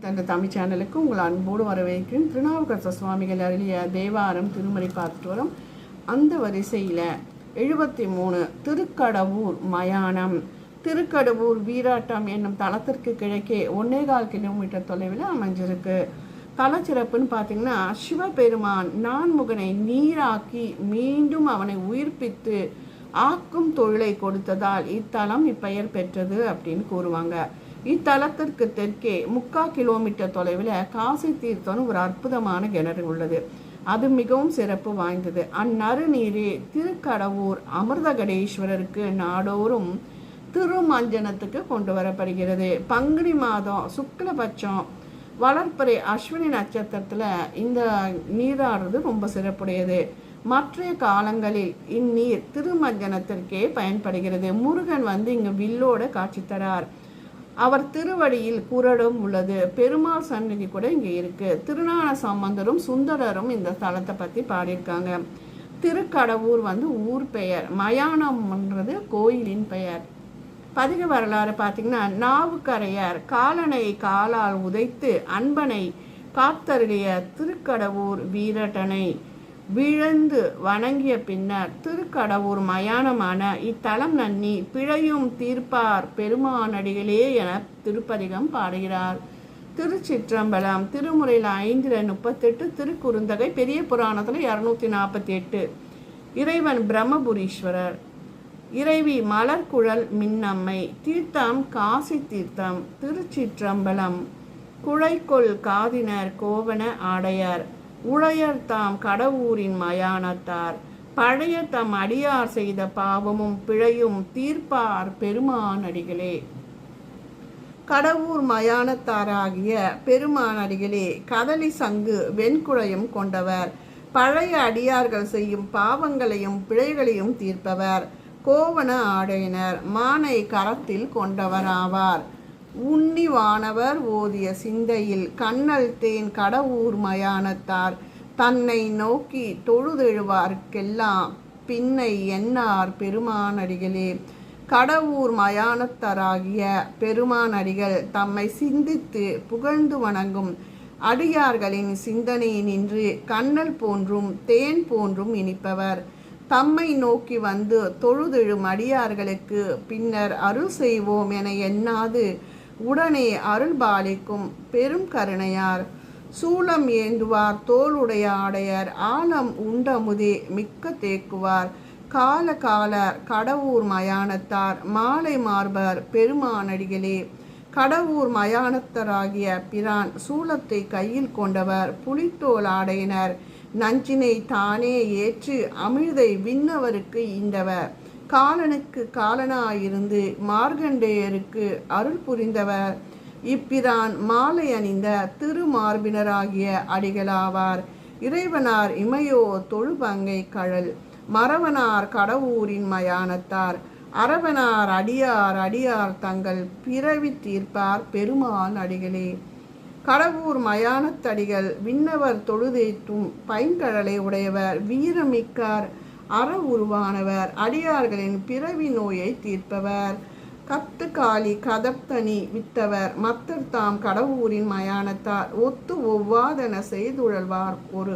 தந்த தமிழ் சேனலுக்கு உங்கள் அன்போடு வரவேற்கிறேன். திருநாவுக்கரசர் சுவாமிகள் அருளிய தேவாரம் திருமறை பார்த்துட்டு வரோம். அந்த வரிசையில் 73 திருக்கடவூர் மயானம். திருக்கடவூர் வீராட்டம் என்னும் தலத்திற்கு கிழக்கே 1.25 கிலோமீட்டர் தொலைவில் அமைஞ்சிருக்கு. தலச்சிறப்புன்னு பார்த்தீங்கன்னா, சிவபெருமான் நான்முகனை நீராக்கி மீண்டும் அவனை உயிர்ப்பித்து ஆக்கும் தொழிலை கொடுத்ததால் இத்தலம் இப்பெயர் பெற்றது அப்படின்னு கூறுவாங்க. இத்தலத்திற்கு தெற்கே 3/4 கிலோமீட்டர் தொலைவில் காசி தீர்த்தம்னு ஒரு அற்புதமான கிணறு உள்ளது. அது மிகவும் சிறப்பு வாய்ந்தது. அந்நறுநீரே திருக்கடவூர் அமிர்தகடேஸ்வரருக்கு நாடோறும் திருமஞ்சனத்துக்கு கொண்டு வரப்படுகிறது. பங்குனி மாதம் சுக்லபட்சம் வளர்ப்பறை அஸ்வினி நட்சத்திரத்தில் இந்த நீராடுறது ரொம்ப சிறப்புடையது. மற்ற காலங்களில் இந்நீர் திருமஞ்சனத்திற்கே பயன்படுகிறது. முருகன் இங்கு வில்லோட காட்சி தரார். அவர் திருவடியில் குரடும் உள்ளது. பெருமாள் சன்னதி கூட இங்கே இருக்கு. திருஞான சம்பந்தரும் சுந்தரரும் இந்த தலத்தை பற்றி பாடியிருக்காங்க. திருக்கடவூர் ஊர் பெயர், மயானம்ன்றது கோயிலின் பெயர். பதிக வரலாறு பார்த்தீங்கன்னா, நாவுக்கரையர் காலனை காலால் உதைத்து அன்பனை காத்தருடைய திருக்கடவூர் வீரட்டனை விழுந்து வணங்கிய பின்னர் திருக்கடவூர் மயானமான இத்தலம் நன்னி பிழையும் தீர்ப்பார் பெருமானடிகளே என திருப்பதிகம் பாடுகிறார். திருச்சிற்றம்பலம். திருமுறையில் 5:38, திருக்குறுந்தகை பெரிய புராணத்தில் 248. இறைவன் பிரம்மபுரீஸ்வரர், இறைவி மலர்குழல் மின்னம்மை. தீர்த்தம் காசி தீர்த்தம். திருச்சிற்றம்பலம். குழைக்கொள் காதினர் கோவன ஆடையர், உழையர் தாம் கடவூரின் மயானத்தார், பழைய தம் அடியார் செய்த பாவமும் பிழையும் தீர்ப்பார் பெருமானடிகளே. கடவூர் மயானத்தாராகிய பெருமானடிகளே கதலி சங்கு வெண்குழையும் கொண்டவர், பழைய அடியார்கள் செய்யும் பாவங்களையும் பிழைகளையும் தீர்ப்பவர், கோவன ஆடையினர், மானை கரத்தில் கொண்டவராவார். உன்னிவானவர் ஓதிய சிந்தையில் கண்ணல் தேன் கடவூர் மயானத்தார், தன்னை நோக்கி தொழுதெழுவார்க்கெல்லாம் பின்னை எண்ணார் பெருமானடிகளே. கடவூர் மயானத்தாராகிய பெருமானடிகள் தம்மை சிந்தித்து புகழ்ந்து வணங்கும் அடியார்களின் சிந்தனையினின்று கண்ணல் போன்றும் தேன் போன்றும் இனிப்பவர். தம்மை நோக்கி தொழுதெழும் அடியார்களுக்கு பின்னர் அருள் செய்வோம் என எண்ணாது உடனே அருள் பாலிக்கும் பெரும் கருணையார். சூலம் ஏந்துவார் தோளுடைய ஆடையர், ஆலம் உண்டமுதே மிக்க தேக்குவார், கால காலர் கடவூர் மயானத்தார், மாலை மார்பர் பெருமானடிகளே. கடவூர் மயானத்தராகிய பிரான் சூலத்தை கையில் கொண்டவர், புலித்தோல் ஆடையினர், நஞ்சினை தானே ஏற்று அமிழ்தை விண்ணவருக்கு ஈந்தவர், காலனுக்கு காலனாயிருந்து மார்கண்டேயருக்கு அருள் புரிந்தவர். இப்பிரான் மாலை அணிந்த திருமார்பினராகிய அடிகளாவார். இறைவனார் இமையோ தொழுபங்கை கழல், மறவனார் கடவூரின் மயானத்தார், அரவனார் அடியார் அடியார் தங்கள் பிறவி தீர்ப்பார் பெருமான் அடிகளே. கடவூர் மயானத்தடிகள் விண்ணவர் தொழுதேற்றும் பைங்கழலை உடையவர், வீரமிக்கார், அற உருவானவர், அடியார்களின் பிறவி நோயை தீர்ப்பவர், கத்துக்காளி கதப்தனி வித்தவர், மத்தர் தாம் கடவூரின் மயானத்தார், ஒத்து ஒவ்வாதன செய்துழல்வார் ஒரு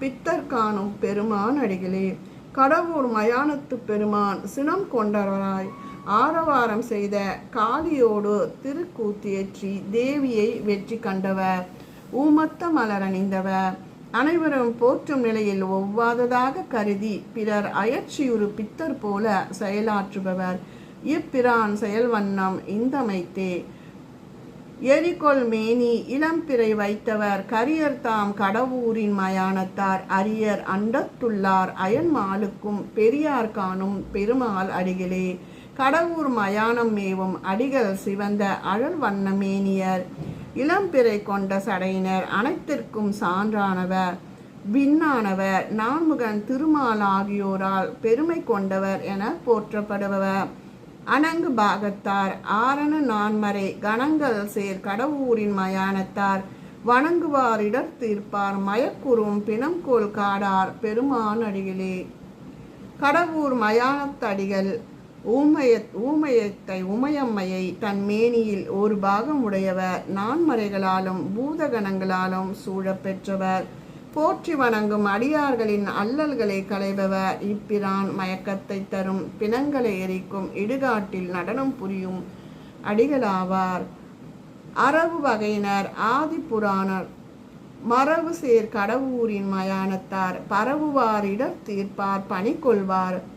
பித்தர் காணும் பெருமான் அடிகளே. கடவூர் மயானத்து பெருமான் சினம் கொண்டவராய் ஆரவாரம் செய்த காளியோடு திருக்கூத்தியற்றி தேவியை வெற்றி கண்டவர், ஊமத்த மலரணிந்தவர், அனைவரும் போற்றும் நிலையில் ஒவ்வாததாக கருதி பிறர் அயற்சியுறு பித்தர் போல செயலாற்றுபவர். இப்பிரான் செயல்வண்ணம் இந்தமைத்தே. எரிகொள் மேனி இளம்பிறை வைத்தவர், கரியர் தாம் கடவூரின் மயானத்தார், அரியர் அண்டத்துள்ளார் அயன்மாலுக்கும் பெரியார் காணும் பெருமாள் அடிகளே. கடவூர் மயானம் மேவும் அடிகள் சிவந்த அழல் வண்ண மேனியர், இளம்பிறை கொண்ட சடையினர், அனைத்திற்கும் சான்றானவர், விண்ணானவர், நான்முகன் திருமால் ஆகியோரால் பெருமை கொண்டவர் என போற்றப்படுபவர். அணங்கு பாகத்தார், ஆரண நான்மறை கணங்கள் சேர் கடவூரின் மயானத்தார், வணங்குவார் இடர் தீர்ப்பார், மயக்குறும் பிணம்கோல் காடார் பெருமான் அடிகளே. கடவூர் மயானத்தடிகள் உமையம்மையை தன் மேனியில் ஒரு பாகம் உடையவர். நான்மறைகளாலும் பூதகணங்களாலும் சூழப் பெற்றவர். போற்றி வணங்கும் அடியார்களின் அல்லல்களை களைபவர். இப்பிரான் மயக்கத்தை தரும் பிணங்களை எரிக்கும் இடுகாட்டில் நடனம் புரியும் அடிகளாவார். அரபு வகையினர் ஆதி புராணர் மரபு சேர் கடவுரின் மயானத்தார். பரவுவார் இடர் தீர்ப்பார் பணி கொள்வார்.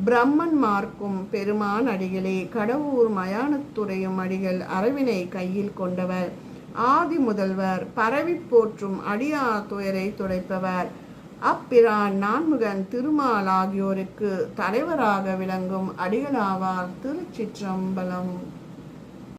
பிரம்மன் மார்க்கும் பெருமான் அடிகளே. கடவுர் மயானத்துறையும் அடிகள் அரவினை கையில் கொண்டவர். ஆதி முதல்வர் பரவி போற்றும் அடியார் துயரை துடைப்பவர். அப்பிரான் நான்முகன் திருமால் ஆகியோருக்கு தலைவராக விளங்கும் அடிகளாவார். திருச்சிற்றம்பலம்.